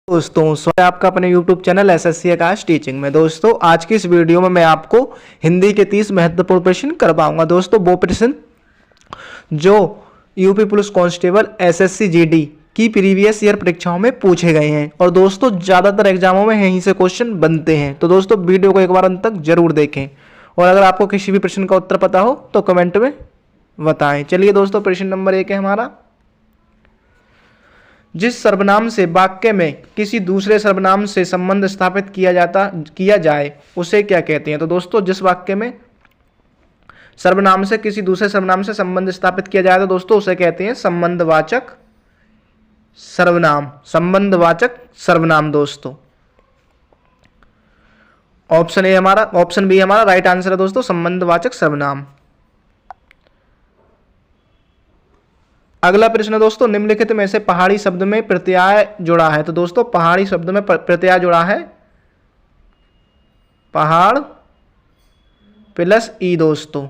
दोस्तों स्वागत है आपका अपने YouTube चैनल एसएससी आकाश टीचिंग में। दोस्तों आज की इस वीडियो में मैं आपको हिंदी के 30 महत्वपूर्ण प्रश्न करवाऊंगा। दोस्तों वो प्रश्न जो UP police constable SSC GD की प्रीवियस ईयर परीक्षाओं में पूछे गए हैं और दोस्तों ज़्यादातर एग्जामों में यहीं से क्वेश्चन बनते हैं। तो दोस्तों वीडियो को एक बार अंत तक जरूर देखें और अगर आपको किसी भी प्रश्न का उत्तर पता हो तो कमेंट में बताएं। चलिए दोस्तों, प्रश्न नंबर 1 है हमारा, जिस सर्वनाम से वाक्य में किसी दूसरे सर्वनाम से संबंध स्थापित किया जाए उसे क्या कहते हैं। तो दोस्तों जिस वाक्य में सर्वनाम से किसी दूसरे सर्वनाम से संबंध स्थापित किया जाए तो दोस्तों उसे कहते हैं संबंधवाचक सर्वनाम। संबंधवाचक सर्वनाम दोस्तों ऑप्शन बी हमारा राइट आंसर है दोस्तों, संबंधवाचक सर्वनाम। अगला प्रश्न दोस्तों, निम्नलिखित में से पहाड़ी शब्द में प्रत्यय जुड़ा है। तो दोस्तों पहाड़ी शब्द में प्रत्यय जुड़ा है पहाड़ प्लस ई। दोस्तों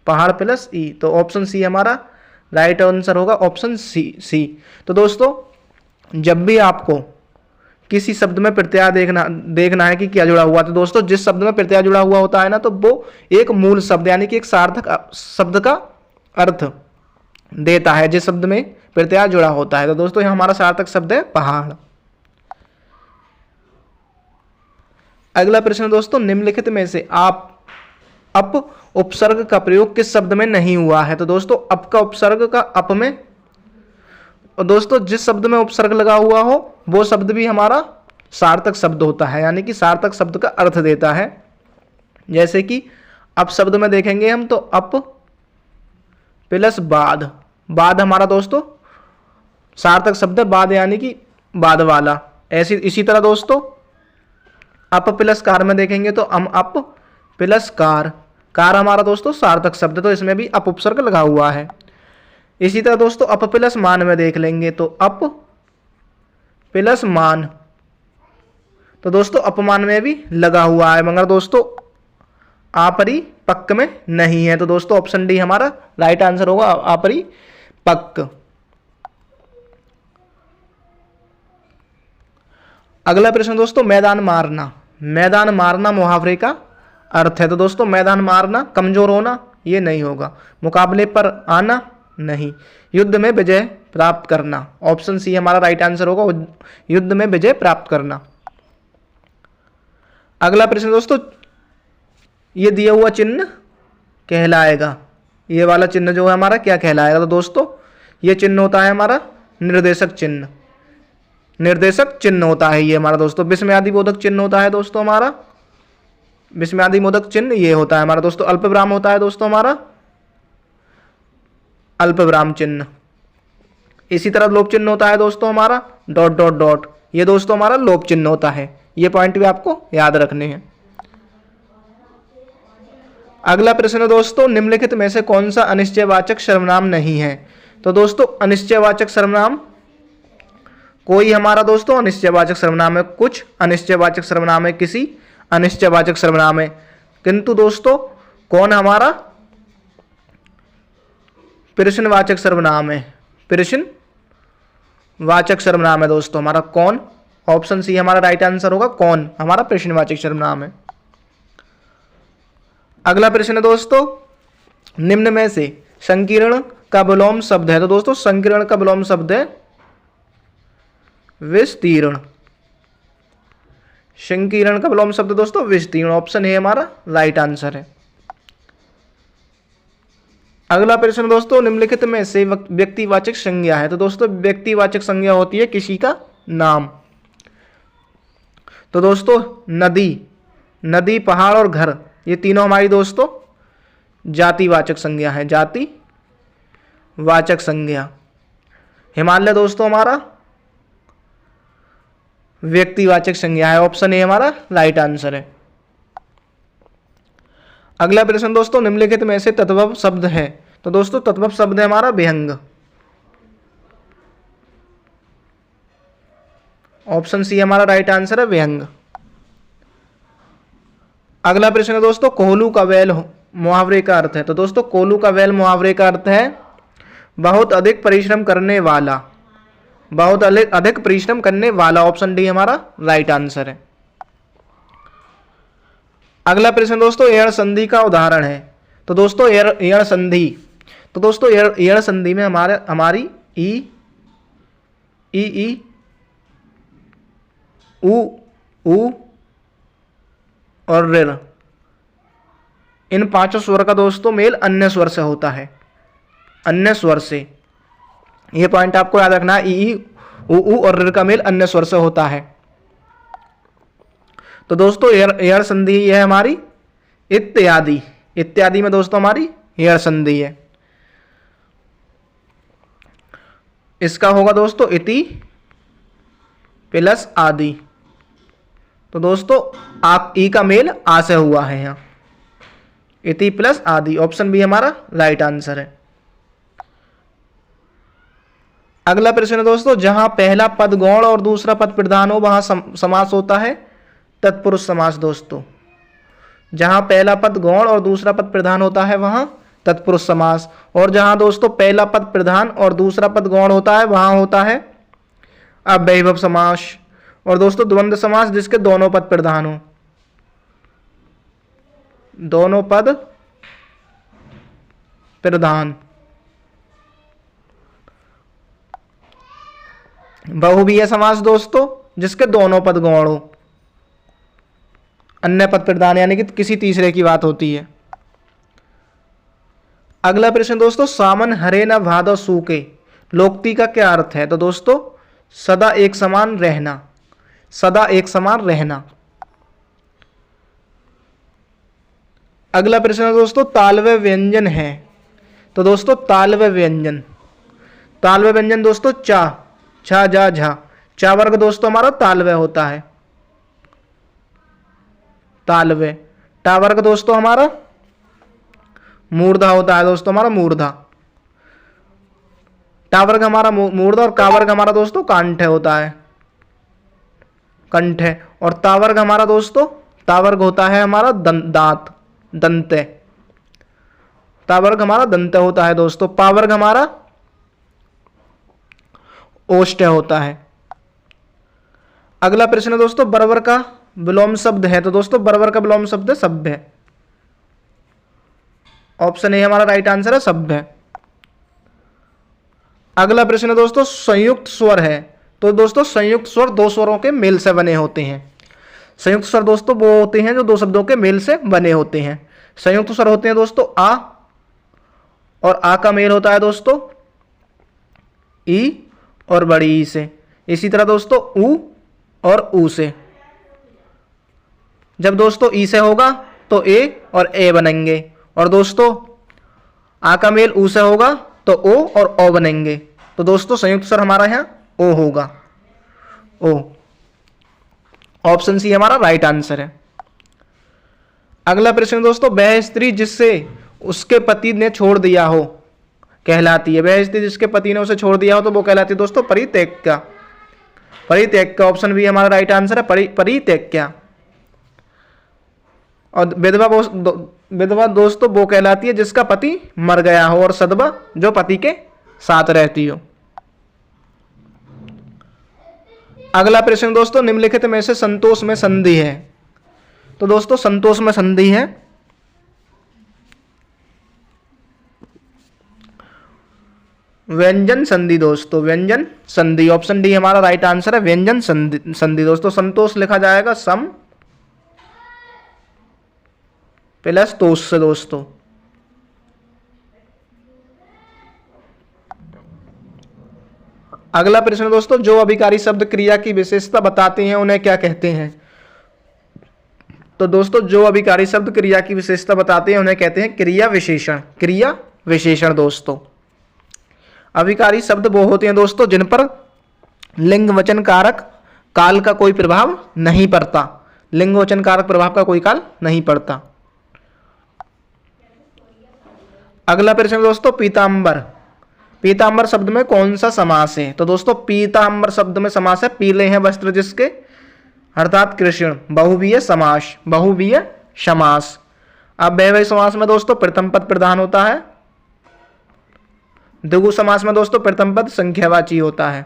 पहाड़ प्लस ई, तो ऑप्शन सी हमारा राइट आंसर होगा, ऑप्शन सी। तो दोस्तों जब भी आपको किसी शब्द में प्रत्यय देखना है कि क्या जुड़ा हुआ, तो दोस्तों जिस शब्द में प्रत्यय जुड़ा हुआ होता है ना, तो वो एक मूल शब्द यानी कि एक सार्थक शब्द का अर्थ देता है जिस शब्द में प्रत्यय जुड़ा होता है। तो दोस्तों यह हमारा सार्थक शब्द है पहाड़। अगला प्रश्न दोस्तों, निम्नलिखित में से अप उपसर्ग का प्रयोग किस शब्द में नहीं हुआ है। तो दोस्तों अप का उपसर्ग का अप में, और दोस्तों जिस शब्द में उपसर्ग लगा हुआ हो वो शब्द भी हमारा सार्थक शब्द होता है, यानी कि सार्थक शब्द का अर्थ देता है। जैसे कि अप शब्द में देखेंगे हम तो अप प्लस बाद, बाद हमारा दोस्तों सार्थक शब्द है, बाद यानी कि बाद वाला। इसी तरह दोस्तों अप प्लस कार में देखेंगे तो अप प्लस कार, कार हमारा दोस्तों सार्थक शब्द, तो इसमें भी अप उपसर्ग लगा हुआ है। इसी तरह दोस्तों अप प्लस मान में देख लेंगे तो अप प्लस मान, तो दोस्तों अपमान में भी लगा हुआ है, मगर दोस्तों आपरिपक्क में नहीं है। तो दोस्तों ऑप्शन डी हमारा राइट आंसर होगा, आपरिपक्क। अगला प्रश्न दोस्तों, मैदान मारना। मैदान मारना मुहावरे का अर्थ है। तो दोस्तों मैदान मारना कमजोर होना ये नहीं होगा, मुकाबले पर आना नहीं, युद्ध में विजय प्राप्त करना, ऑप्शन सी हमारा राइट आंसर होगा, युद्ध में विजय प्राप्त करना। अगला प्रश्न दोस्तों, ये दिया हुआ चिन्ह कहलाएगा, ये वाला चिन्ह जो है हमारा क्या कहलाएगा। तो दोस्तों ये चिन्ह होता है हमारा निर्देशक चिन्ह, निर्देशक चिन्ह होता है ये हमारा दोस्तों। विस्मयादिबोधक चिन्ह होता है दोस्तों हमारा, विस्मयादिबोधक चिन्ह ये होता है हमारा दोस्तों। अल्पविराम होता है दोस्तों हमारा अल्पविराम चिन्ह। इसी तरह लोप चिन्ह होता है दोस्तों हमारा डॉट डॉट डॉट, ये दोस्तों हमारा लोप चिन्ह होता है। ये पॉइंट भी आपको याद रखने हैं। अगला प्रश्न दोस्तों, निम्नलिखित में से कौन सा अनिश्चयवाचक सर्वनाम नहीं है। तो दोस्तों अनिश्चयवाचक सर्वनाम कोई हमारा दोस्तों अनिश्चयवाचक सर्वनाम है, कुछ अनिश्चयवाचक सर्वनाम है, किसी अनिश्चयवाचक सर्वनाम है, किंतु दोस्तों कौन हमारा प्रश्नवाचक सर्वनाम है। प्रश्नवाचक सर्वनाम है दोस्तों हमारा कौन, ऑप्शन सी हमारा राइट आंसर होगा, कौन हमारा प्रश्नवाचक सर्वनाम है। अगला प्रश्न दोस्तों, निम्न में से संकीर्ण का विलोम शब्द है। तो दोस्तों संकीर्ण का विलोम शब्द है विस्तीर्ण। संकीर्ण का विलोम शब्द दोस्तों विस्तीर्ण, ऑप्शन ए हमारा राइट आंसर है। अगला प्रश्न दोस्तों, निम्नलिखित में से व्यक्तिवाचक संज्ञा है। तो दोस्तों व्यक्तिवाचक संज्ञा होती है किसी का नाम। तो दोस्तों नदी पहाड़ और घर ये तीनों हमारी दोस्तों जातिवाचक संज्ञा है, जातिवाचक संज्ञा। हिमालय दोस्तों हमारा व्यक्तिवाचक संज्ञा है, ऑप्शन ए हमारा राइट आंसर है। अगला प्रश्न दोस्तों, निम्नलिखित में से तद्भव शब्द है। तो दोस्तों तद्भव शब्द है हमारा विहंग, ऑप्शन सी हमारा राइट आंसर है विहंग। अगला प्रश्न दोस्तों, कोहलू का बैल मुहावरे का अर्थ है। तो दोस्तों कोहलू का बैल मुहावरे का अर्थ है बहुत अधिक परिश्रम करने वाला, बहुत अधिक परिश्रम करने वाला, ऑप्शन डी हमारा राइट आंसर है। अगला प्रश्न दोस्तों एण संधि का उदाहरण है। तो दोस्तों एण संधि, तो दोस्तों एण संधि में हमारी ई उ और ऋ, इन पांचों स्वर का दोस्तों मेल अन्य स्वर से होता है, अन्य स्वर से। ये पॉइंट आपको याद रखना है, ई उ और ऋ का मेल अन्य स्वर से होता है। तो दोस्तों एण संधि है हमारी इत्यादि, इत्यादि में दोस्तों हमारी एण संधि है। इसका होगा दोस्तों इति प्लस आदि। तो दोस्तों आप ई का मेल आ से हुआ है यहाँ, इति प्लस आदि, ऑप्शन बी हमारा राइट आंसर है। अगला प्रश्न है दोस्तों जहां पहला पद गौण और दूसरा पद प्रधान हो वहां समास होता है तत्पुरुष समास। दोस्तों जहां पहला पद गौण और दूसरा पद प्रधान होता है वहां तत्पुरुष समास, और जहां दोस्तों पहला पद प्रधान और दूसरा पद गौण होता है वहां होता है अव्ययीभाव समास। और दोस्तों द्वंद्व समास जिसके दोनों पद प्रधान हो, दोनों पद प्रधान। बहुव्रीहि समास दोस्तों जिसके दोनों पद गौण हो, अन्य पद प्रधान यानी कि किसी तीसरे की बात होती है। अगला प्रश्न दोस्तों सामन हरे न भादव सूखे लोकोक्ति का क्या अर्थ है। तो दोस्तों सदा एक समान रहना, सदा एक समान रहना। अगला प्रश्न है दोस्तों तालव्य व्यंजन है। तो दोस्तों तालव्य व्यंजन, तालव्य व्यंजन दोस्तों चा, छा, जा, झा, चा वर्ग दोस्तों हमारा तालव्य होता है, तालव्य। टा वर्ग दोस्तों हमारा मूर्धा होता है दोस्तों, हमारा मूर्धा। टा वर्ग हमारा मूर्धा और का वर्ग हमारा दोस्तों कांठ होता है, कंठ। और ता वर्ग हमारा दोस्तों, ता वर्ग होता है हमारा दांत, दंते। ता वर्ग हमारा दंत होता है दोस्तों। पा वर्ग हमारा ओष्ठ होता है। अगला प्रश्न है दोस्तों बर्बर का विलोम शब्द है। तो दोस्तों बर्बर का विलोम शब्द है सभ्य, ऑप्शन ए हमारा राइट आंसर है सभ्य। अगला प्रश्न है दोस्तों संयुक्त स्वर है। तो दोस्तों संयुक्त स्वर दो स्वरों के मेल से बने होते हैं। संयुक्त स्वर दोस्तों वो होते हैं जो दो शब्दों के मेल से बने होते हैं। संयुक्त स्वर होते हैं दोस्तों आ, और आ का मेल होता है दोस्तों ई और बड़ी ई से। इसी तरह दोस्तों ऊ और ऊ से। जब दोस्तों ई से होगा तो ए और ए बनेंगे, और दोस्तों आ का मेल ऊ से होगा तो ओ और ओ बनेंगे। तो दोस्तों संयुक्त स्वर हमारा यहाँ ओ होगा, ओ। ऑप्शन सी हमारा राइट आंसर है। अगला प्रश्न दोस्तों वह स्त्री जिससे उसके पति ने छोड़ दिया हो कहलाती है। वह स्त्री जिसके पति ने उसे छोड़ दिया हो तो वो कहलाती है दोस्तों परित्यक्ता, परित्यक्ता। ऑप्शन बी हमारा राइट आंसर है परित्यक्ता। और विधवा दोस्तों वो कहलाती है जिसका पति मर गया हो, और सदवा जो पति के साथ रहती हो। अगला प्रश्न दोस्तों निम्नलिखित में से संतोष में संधि है। तो दोस्तों संतोष में संधि है व्यंजन संधि। दोस्तों व्यंजन संधि, ऑप्शन डी हमारा राइट आंसर है व्यंजन संधि। दोस्तों संतोष लिखा जाएगा सम प्लस तोष से। दोस्तों अगला प्रश्न दोस्तों जो अभिकारी शब्द क्रिया की विशेषता बताते हैं उन्हें क्या कहते हैं। तो दोस्तों जो अभिकारी शब्द क्रिया की विशेषता बताते हैं उन्हें कहते हैं क्रिया विशेषण, क्रिया विशेषण। दोस्तों अभिकारी शब्द वो होते हैं दोस्तों जिन पर लिंग वचन कारक काल का कोई प्रभाव नहीं पड़ता, लिंग वचन कारक प्रभाव का कोई काल नहीं पड़ता। अगला प्रश्न दोस्तों पीतांबर, पीतांबर शब्द में कौन सा समास है। तो दोस्तों पीतांबर शब्द में समास है पीले हैं वस्त्र जिसके, अर्थात कृष्ण। बहुव्रीहि समास, बहुव्रीहि समास। अब वैवाहिक समास में दोस्तों प्रथम पद प्रधान होता है, द्विगु समास में दोस्तों प्रथम पद संख्यावाची होता है।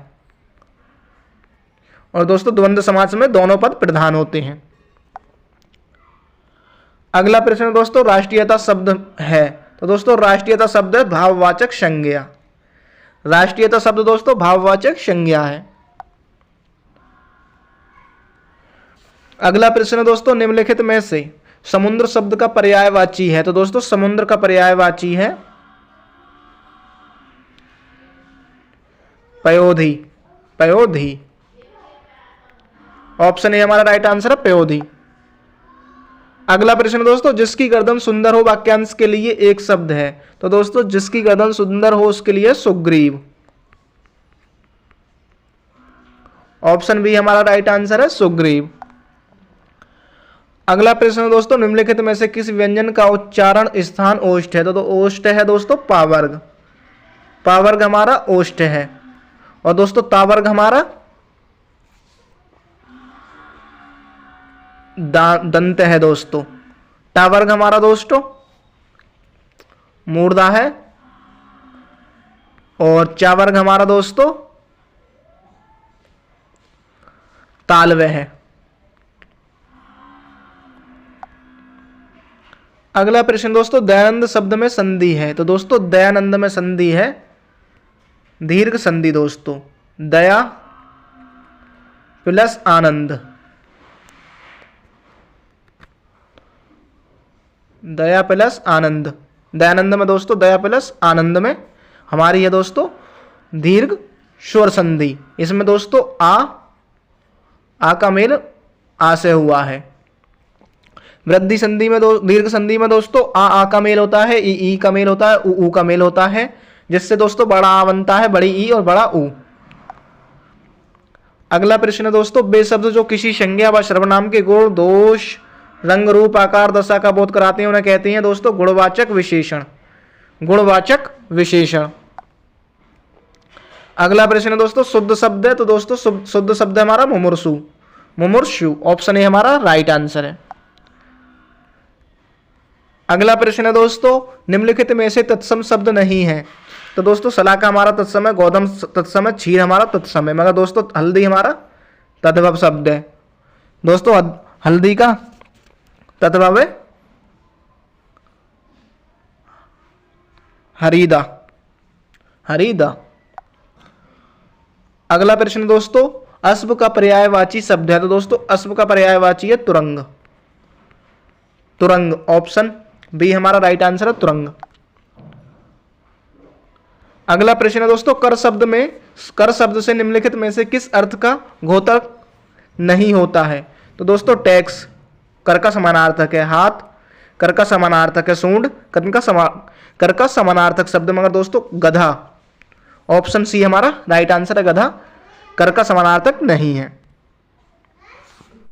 और दोस्तों द्वंद्व समास में दोनों पद प्रधान होते हैं। अगला प्रश्न दोस्तों राष्ट्रीयता शब्द है, तो दोस्तों राष्ट्रीयता शब्द है भाववाचक संज्ञा। राष्ट्रीयता शब्द दोस्तों भाववाचक संज्ञा है। अगला प्रश्न दोस्तों निम्नलिखित में से समुद्र शब्द का पर्यायवाची है, तो दोस्तों समुद्र का पर्यायवाची है पयोधी। पयोधी ऑप्शन ए हमारा राइट आंसर है पयोधी। अगला प्रश्न दोस्तों जिसकी गर्दन सुंदर हो वाक्यांश के लिए एक शब्द है, तो दोस्तों जिसकी गर्दन सुंदर हो उसके लिए सुग्रीव। ऑप्शन बी हमारा राइट आंसर है सुग्रीव। अगला प्रश्न दोस्तों निम्नलिखित में से किस व्यंजन का उच्चारण स्थान ओष्ठ है, तो ओष्ठ है दोस्तों पावर्ग। पावर्ग हमारा ओष्ठ है और दोस्तों तावर्ग हमारा दंत है दोस्तों। टावर्ग हमारा दोस्तों मूर्धा है और चावर्ग हमारा दोस्तों तालव्य है। अगला प्रश्न दोस्तों दयानंद शब्द में संधि है, तो दोस्तों दयानंद में संधि है दीर्घ संधि दोस्तों। दया प्लस आनंद, दया प्लस आनंद। दयानंद में दोस्तों दया प्लस आनंद में हमारी है दोस्तों दीर्घ स्वर संधि। इसमें दोस्तों आ का मेल आ से हुआ है। वृद्धि संधि में दीर्घ संधि में दोस्तों आ का मेल होता है, ई का मेल होता है, ऊ का मेल होता है, जिससे दोस्तों बड़ा आ बनता है, बड़ी ई और बड़ा ऊ। अगला प्रश्न दोस्तों वे शब्द जो किसी संज्ञा व सर्वनाम के गुण दोष रंग रूप आकार दशा का बोध कराते हैं उन्हें कहते हैं दोस्तों गुणवाचक विशेषण। गुणवाचक विशेषण। अगला प्रश्न दोस्तों शुद्ध शब्द है, तो दोस्तों शुद्ध शब्द हमारा मुमुर्षु। मुमुर्षु ऑप्शन ए हमारा राइट आंसर है। अगला प्रश्न है दोस्तों निम्नलिखित में से तत्सम शब्द नहीं है, तो दोस्तों सलाका हमारा तत्सम है, गोधम तत्सम है, क्षीर हमारा तत्सम है, मगर दोस्तों हल्दी हमारा तद्भव शब्द है। दोस्तों हल्दी का तद्भव है हरिदा। हरिदा। अगला प्रश्न दोस्तों अश्व का पर्यायवाची शब्द है, तो दोस्तों अश्व का पर्यायवाची है तुरंग। तुरंग ऑप्शन बी हमारा राइट आंसर है तुरंग। अगला प्रश्न है दोस्तों कर शब्द में कर शब्द से निम्नलिखित में से किस अर्थ का घोतक नहीं होता है, तो दोस्तों टैक्स कर का समानार्थक है हाथ, कर का समानार्थक है सूंड, कर का समानार्थक शब्द मगर दोस्तों गधा। ऑप्शन सी हमारा राइट आंसर है गधा, कर का समानार्थक नहीं है।